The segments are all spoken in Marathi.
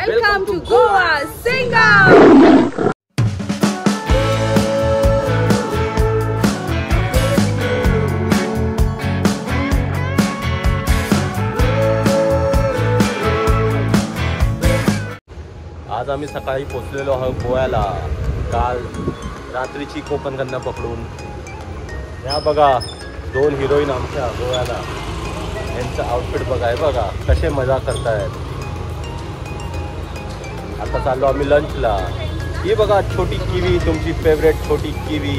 Welcome to Goa Singam. आज आम्ही सकाळी पोहोचलेलो आहोत गोव्याला, काल रात्रीची कोकण कन्या पकडून। या बघा दोन हिरोईन आमच्या गोव्याला, यांचं आउटफिट बघा, हे बघा कसे मजा करतायत। आता चाललो आम्ही लंचला। ही बघा छोटी किवी, तुमची फेवरेट छोटी किवी।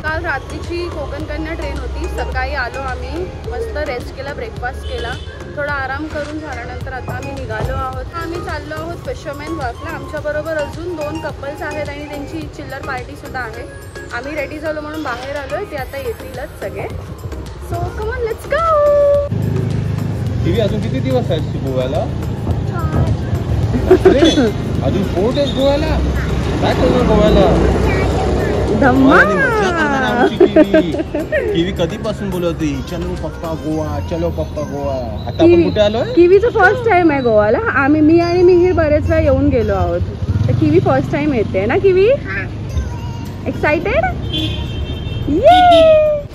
काल रात्रीची कोकण कन्या ट्रेन होती, सकाळी आलो आम्ही, मस्त रेस्ट केला, ब्रेकफास्ट केला, थोडा आराम करून झाल्यानंतर आता आम्ही निघालो आहोत। आम्ही चाललो आहोत फिशरमॅन वर्कला। आमच्याबरोबर अजून 2 कपल्स आहेत आणि त्यांची चिल्लर पार्टी सुद्धा आहे। आम्ही रेडी झालो म्हणून बाहेर आलोय, ते आता येतीलच सगळे। So come on let's go. Kiwi अजून किती दिवस आहेत गोव्याला? अजून 4 डेज गोव्याला? काय करणार गोव्याला? किवी कधीपासून बोलवती चलो पप्पा गोवा, चलो पप्पा गोवा। आता आपण कुठे आलोय? किवीचं फर्स्ट टाइम आहे गोवाला। मी आणि मिहीर बरेच वेळा येऊन गेलो आहोत, तर किवी फर्स्ट टाइम येते ना। Kiwi excited?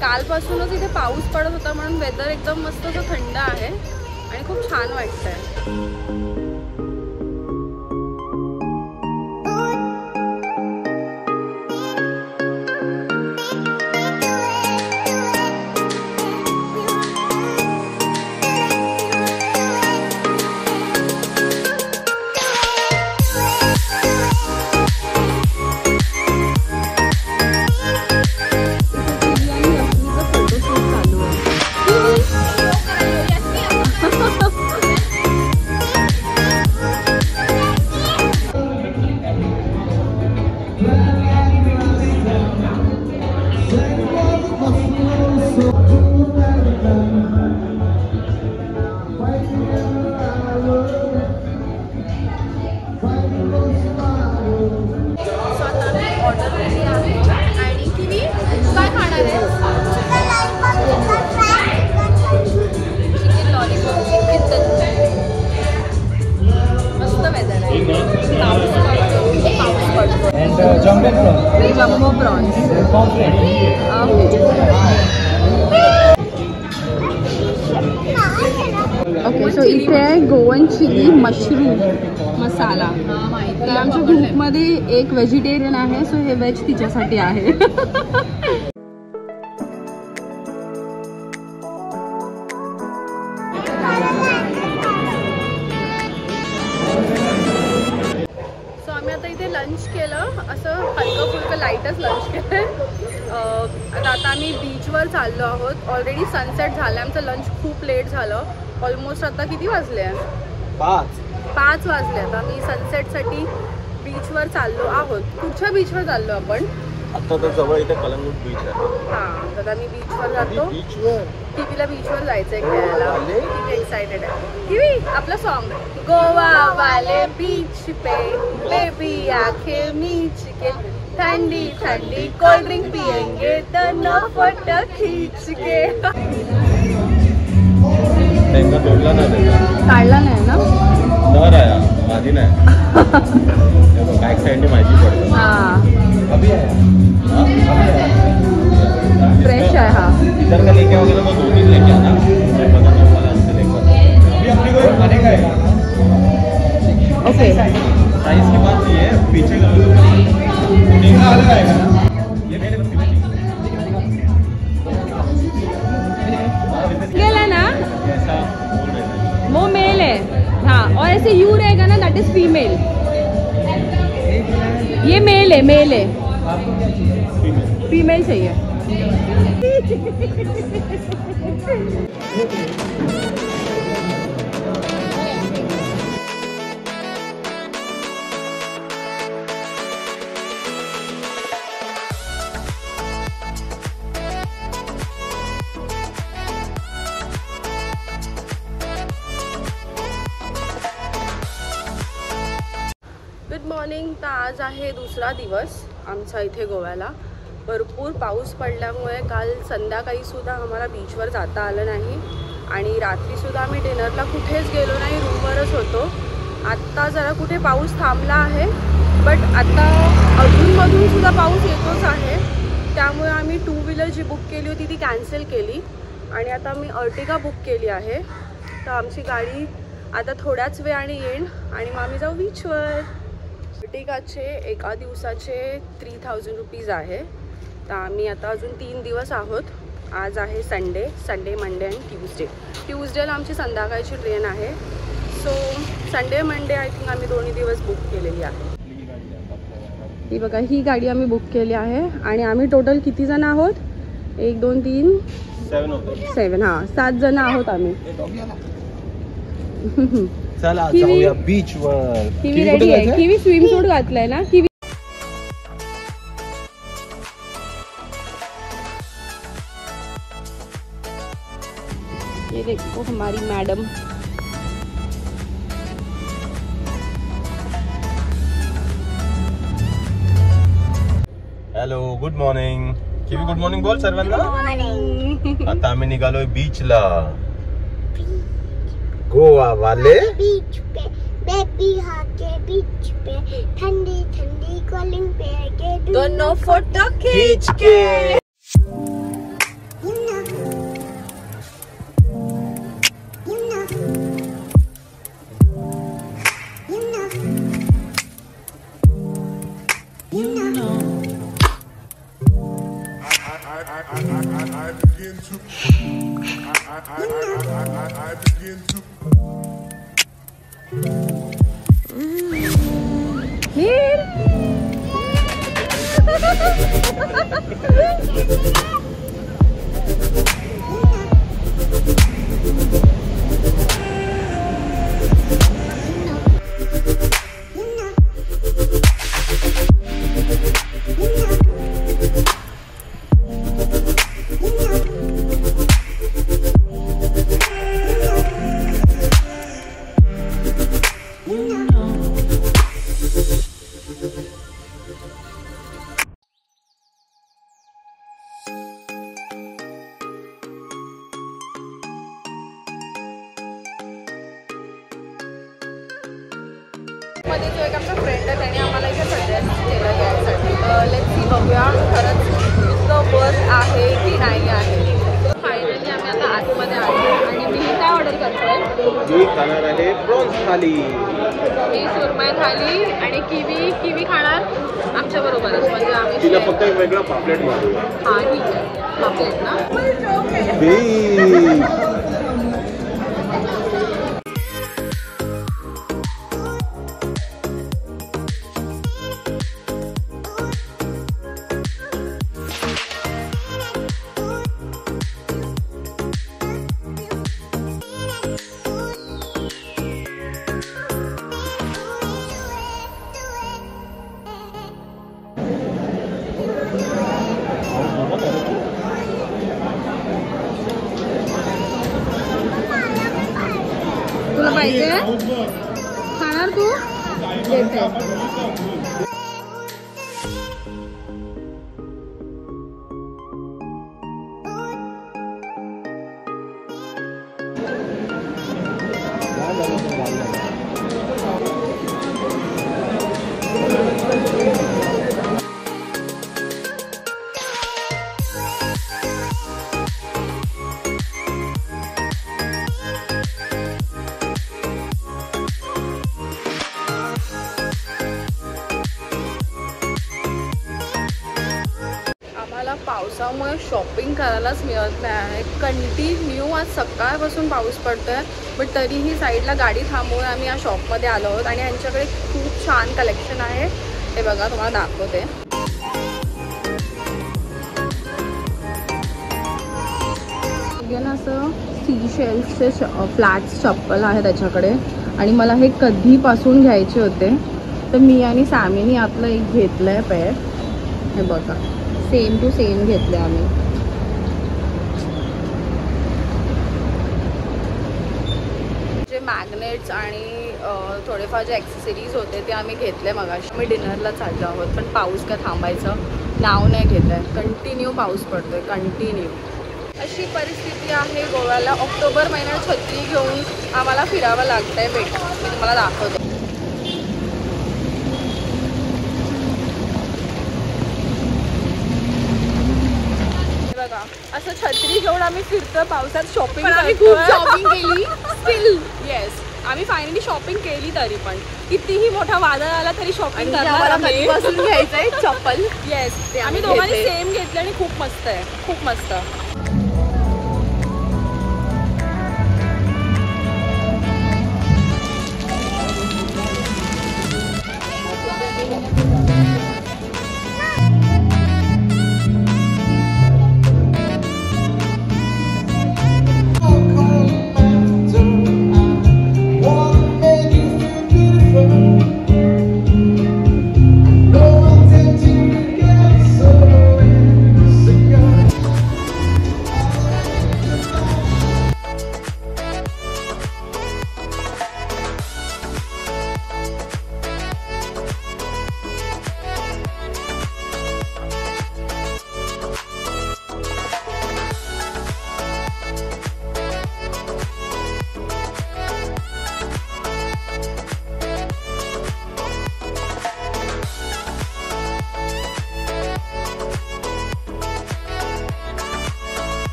कालपासूनच इथे पाऊस पडत होता म्हणून वेदर एकदम मस्त असं थंड आहे आणि खूप छान वाटतंय। Jumbo prawns. ओके, सो इथे आहे गोवन चिली मशरूम मसाला। तर आमच्या ग्रुपमध्ये एक व्हेजिटेरियन आहे, सो हे व्हेज तिच्यासाठी आहे। लंच केलं, असं हलकं फुलकं लाईटच लंच केलं। आता आम्ही बीचवर चाललो आहोत। ऑलरेडी सनसेट झालं, आमचं लंच खूप लेट झालं। ऑलमोस्ट आता किती वाजले? 5 वाजले। आता आम्ही सनसेटसाठी बीचवर चाललो आहोत। कुठच्या बीचवर चाललो आपण? आता तर जवळ इथे कलंगूट बीच आहे। हां, तर आम्ही बीचवर जातो। किवीला बीचवर जायचंय खेळायला, किवी एक्साइटेड आहे। किवी आपलं सॉन्ग गोवा वाले बीच पे बेबी आंखें मीच के, ठंडी ठंडी कोल्ड ड्रिंक पिएंगे तो नफट खींच के। त्यांना तोडला नाही, काढला नाही ना? नर आहे, भाजी नाही। बॅक साइडने माहिती पडते। हां, अभी आहे, फ्रेश आहे हा। इधर का लेके वगैरह तो 2-3 लेके आना, ओके। साइज की बात नहीं है, पीछे का अलग आएगा ना। गेला ना, वो मेल है। हाँ, और ऐसे यू रहेगा ना, दैट इज फीमेल। ये मेल है, मेल है। फीमेल चाहिए। Good morning. तर आज आहे दुसरा दिवस आमचा इथे गोव्याला। भरपूर पाऊस पडल्यामुळे काल संध्याकाळीसुद्धा आम्हाला बीचवर जाता आलं नाही आणि रात्रीसुद्धा आम्ही डिनरला कुठेच गेलो नाही, रूमवरच होतो। आत्ता जरा कुठे पाऊस थांबला आहे, बट आता अधूनमधून सुद्धा पाऊस येतोच आहे. त्यामुळे आम्ही 2 व्हीलर जी बुक केली होती ती कॅन्सल केली आणि आता आम्ही अर्टिगा बुक केली आहे. तर आमची गाडी आता थोड्याच वेळाने येईल आणि मग आम्ही जाऊ बीचवर. अर्टिगाचे एका दिवसाचे 3000 रुपीज आहे. तर आम्ही आता अजून 3 दिवस आहोत. आज आहे संडे, मंडे आणि ट्यूजडेला आमची संध्याकाळची ट्रेन आहे. So Sunday Monday I think आम्ही 2 दिवस बुक केलेली आहे. ही बघा, ही गाडी आम्ही बुक केली आहे आणि आम्ही टोटल किती जण आहोत? 1 2 3 7 हां 7 जण आहोत आम्ही. चला जाऊया बीचवर. किवी रेडी आहे. किवी स्विम सूट घातलाय ना? किवी ये देखो हमारी madam. Hello, good morning. Kiwi good morning बोल सर्वांना. आता आम्ही निघालोय बीचला. गोवा वाले बीच पे बेबी हाके बीच पे ठंडी ठंडी कॉलिंग पे दोनों फोटो खींच के. मध्ये जो एक आमचा फ्रेंड आहे त्याने आम्हाला इथे सजेस्ट केलं घ्यायसाठी. तर लेट्स सी, बघूया खरंच इतकं वर्थ आहे की नाही आहे. फायनली आम्ही आता आतमध्ये आलो आणि मी काय ऑर्डर करतोय? मी खाणार आहे प्रॉन्स थाली. मी सुरमई थाली आणि किवी खाणार आमच्या बरोबरच. म्हणजे आम्ही तिला फक्त एक वेगळा पापलेट मारूया. हां ठीक आहे, पापलेट ना. तुला पाहिजे खाणार तू? देते. पावसामुळे शॉपिंग करायलाच मिळत नाही आहे. कंटिन्यू आज सकाळपासून पाऊस पडतोय, बट तरीही साईडला गाडी थांबवून आम्ही या शॉपमध्ये आलो आहोत आणि यांच्याकडे खूप छान कलेक्शन आहे. ते बघा, तुम्हाला दाखवते. असं सीशेल्सचे फ्लॅट्स चप्पल आहे त्याच्याकडे आणि मला हे कधीपासून घ्यायचे होते. तर मी आणि सॅमीनी आपलं एक घेतलं आहे पेअर. हे बघा, सेम टू सेम घेतले आम्ही. जे मॅग्नेट्स आणि थोडेफार जे ॲक्सेसरीज होते ते आम्ही घेतले मगाशी. आम्ही डिनरला चाललो आहोत, पण पाऊस का थांबायचं नाव नाही घेत आहे. कंटिन्यू पाऊस पडतोय, कंटिन्यू. अशी परिस्थिती आहे गोव्याला. ऑक्टोबर महिन्यात छत्री घेऊन आम्हाला फिरावं लागतं आहे. मी तुम्हाला दाखवते. आम्ही फिरतोय पावसात शॉपिंग आम्ही खूप शॉपिंग केली स्टिल येस आम्ही फायनली शॉपिंग केली तरी पण कितीही मोठा वादळ आला तरी शॉपिंग आम्हाला कधीपासून घ्यायचंय चप्पल येस आम्ही दोघांनी सेम घेतलं आणि खूप मस्त आहे खूप मस्त.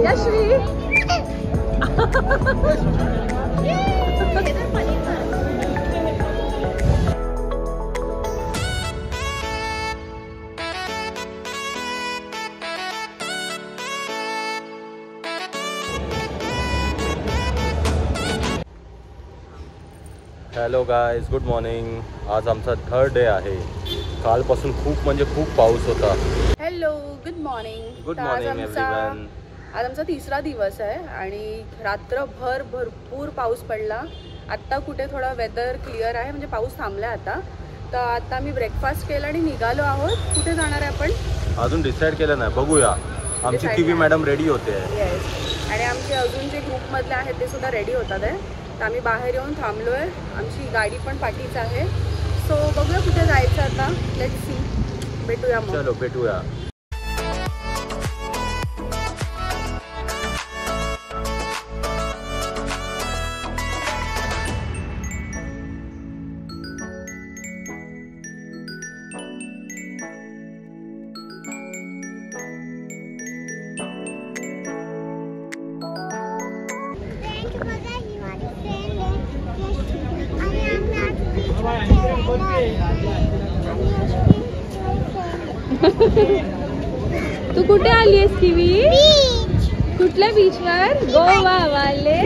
यश्री हॅलो गायज, गुड मॉर्निंग. आज आमचा थर्ड डे आहे. कालपासून खूप म्हणजे खूप पाऊस होता. Hello good morning. Good morning everyone. आज आमचा तिसरा दिवस आहे आणि रात्रभर भरपूर पाऊस पडला. आत्ता कुठे थोडा वेदर क्लिअर आहे, म्हणजे पाऊस थांबला आता. तर आता मी ब्रेकफास्ट केला आणि निघालो आहोत. कुठे जाणार आहे आपण अजून डिसाईड केलं नाही, बघूया. आमची टीव्ही मॅडम रेडी होते. येस, आणि आमचे अजून जे ग्रुपमधले आहेत ते सुद्धा रेडी होतात आहे. तर आम्ही बाहेर येऊन थांबलो आहे. आमची गाडी पण पाठीच आहे. सो बघूया कुठे जायचं आता. Let's see. भेटूया मग. चलो भेटूया. तू कुठे आली आहेस किवी? कुठल्या बीचवर? गोवा वाले.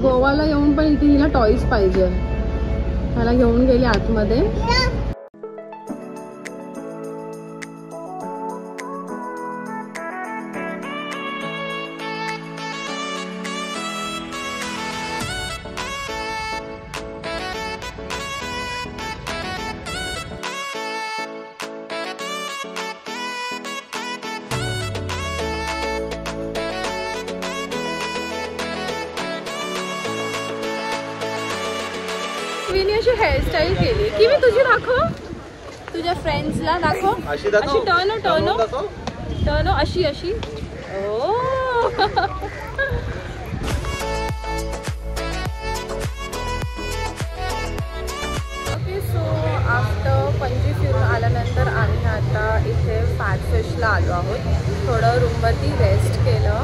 गोवाला येऊन पण इथे हिला टॉईज पाहिजे. मला घेऊन गेली आतमध्ये. विनी अशी हेअरस्टाईल केली की मी तुझी दाखव, तुझ्या फ्रेंड्सला दाखव. अशी टर्न टर्न अशी अशी. ओ ओके. सो आफ्टर पणजी फिरून आल्यानंतर आम्ही आता इथे फॅटफिशला आलो आहोत. थोडं रूमवरती रेस्ट केलं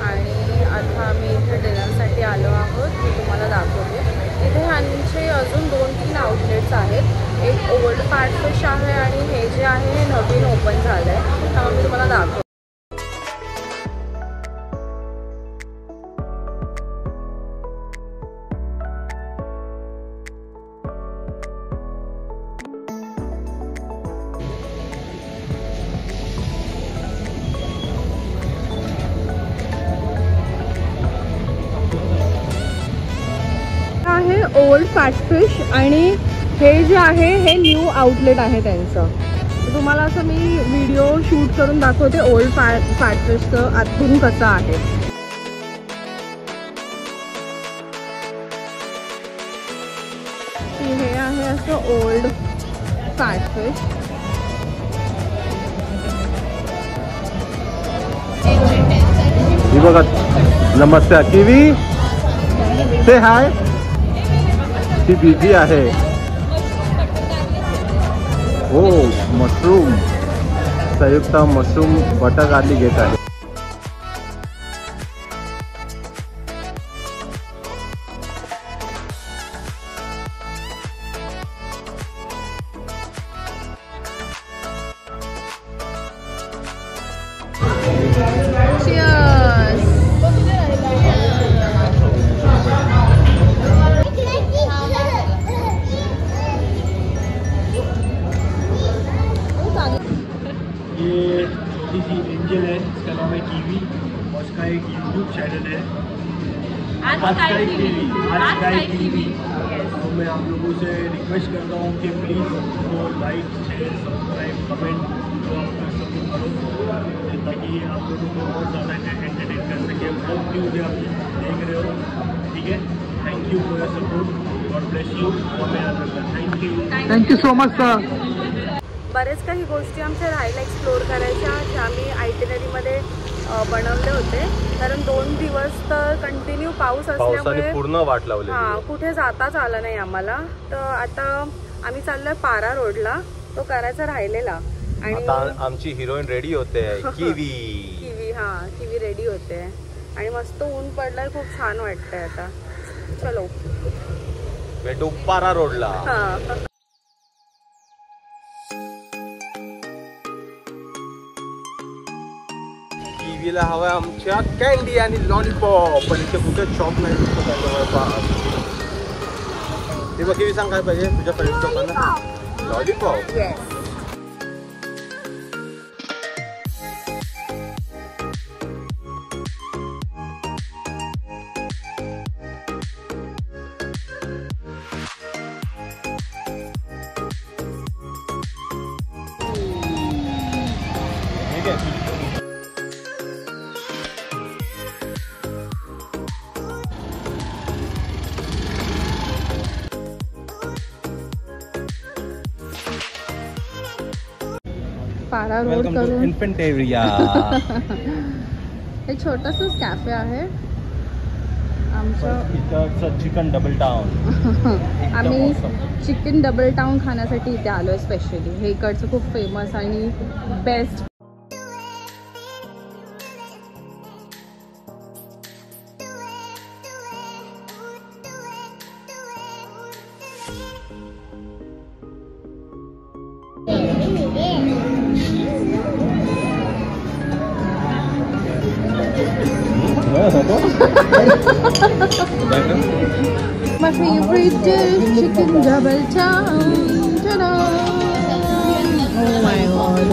आणि आता आम्ही इथे डिनरसाठी आलो आहोत. मी तुम्हाला दाखवते. इथे ह्यांचे अजून 2-3 आउटलेट्स आहेत. एक ओल्ड फॅटफिश आहे आणि हे जे आहे हे नवीन ओपन झालं आहे. त्यामुळे मी तुम्हाला दाखवते. ओल्ड फॅटफिश आणि हे जे आहे हे न्यू आउटलेट आहे त्यांचं. तर तुम्हाला असं मी व्हिडिओ शूट करून दाखवते ओल्ड फॅटफिशचं आतून कसं आहे. हे आहे असं ओल्ड फॅटफिश. ही बघा, नमस्ते किवी, से हाय. ती बिझी आहे. हो, मशरूम, संयुक्त मशरूम बटर गार्लिक घेत आहे. एंजल है, इसका नाम है कीवी और उसका एक यूट्यूब चैनल है आज का कीवी. तो मैं आप लोगों से रिक्वेस्ट करता हूँ कि प्लीज़ वो लाइक शेयर सब्सक्राइब कमेंट तो आप कर सपोर्ट करो ताकि आप लोगों को और ज़्यादा एंटरटेन कर सके. बहुत न्यूज़ आप देख रहे हो, ठीक है. Thank you for your support. God bless you. Thank you so much sir. बरेच काही गोष्टी आमच्या राहायला एक्सप्लोअर करायच्या ज्या आम्ही आयटिनरीमध्ये बनवले होते. कारण 2 दिवस तर कंटिन्यू पाऊस असल्यामुळे पूर्ण वाट लावली. हां, कुठे जाताच आलं नाही आम्हाला. तर आता आम्ही चाललोय पारा रोडला, तो करायचा राहिलेला. आणि आमची हिरोईन रेडी होते किवी. हां, किवी रेडी होते आणि मस्त ऊन पडलंय, खूप छान वाटतंय. आता चलो भेटू पारा रोडला. हां. कीवीला हवाय आमच्या कॅन्डी आणि लॉलीपॉप, पण इथे कुठे शॉप नाही दिसत आहे जवळपास. ते बघ किवी, सांग काय पाहिजे तुझ्या फ्रेंड्स लोकांना. लॉलीपॉप. ठीक आहे. पारा रोड करून इन्फंट एरिया. एक छोटासाच कॅफे आहे आमचं. इथं चिकन डबल टाउन. आम्ही चिकन डबल टाउन खाण्यासाठी इथे आलोय स्पेशली. हे इकडचं खूप फेमस आणि best. My favorite dish, chicken double town. Ta-da! Oh my god.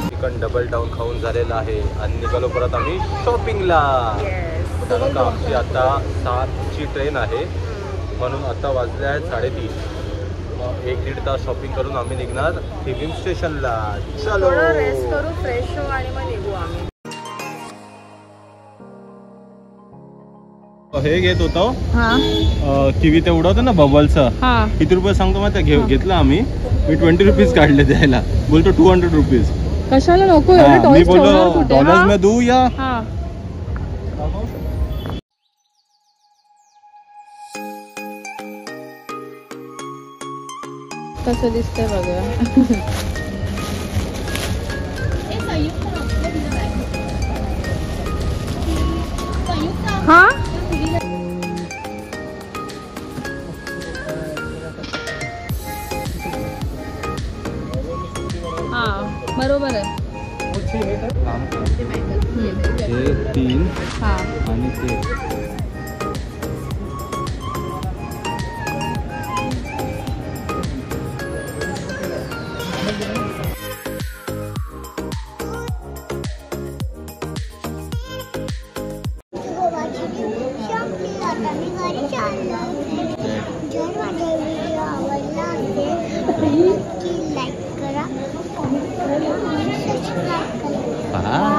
Chicken double town खाऊन झालेला आहे आणि निघालो परत आम्ही शॉपिंगला. कारण का आमची आता 7ची ट्रेन आहे, म्हणून आता वाजले आहेत 3:30. मग 1-1.5 तास शॉपिंग करून आम्ही निघणार थिबिम स्टेशनला. चलो रेस्ट करू, फ्रेश हो आणि मग निघू आम्ही. हे घेत होतो किवी, ते उडवतो ना बबलचं. किती रुपये सांगतो मग ते घेतलं आम्ही. मी 20 रुपीज काढले द्यायला. बोलतो 200 रुपीज. कशाला नको, मी बोललो डॉलर्स में दू या. कसं दिसतंय बघा. हा बरोबर आहे. हे 3 हा आणि ते आम्ही घरी चाललो. जर माझा व्हिडिओ आवडला असेल नक्की लाईक करा आणि सबस्क्राईब करा.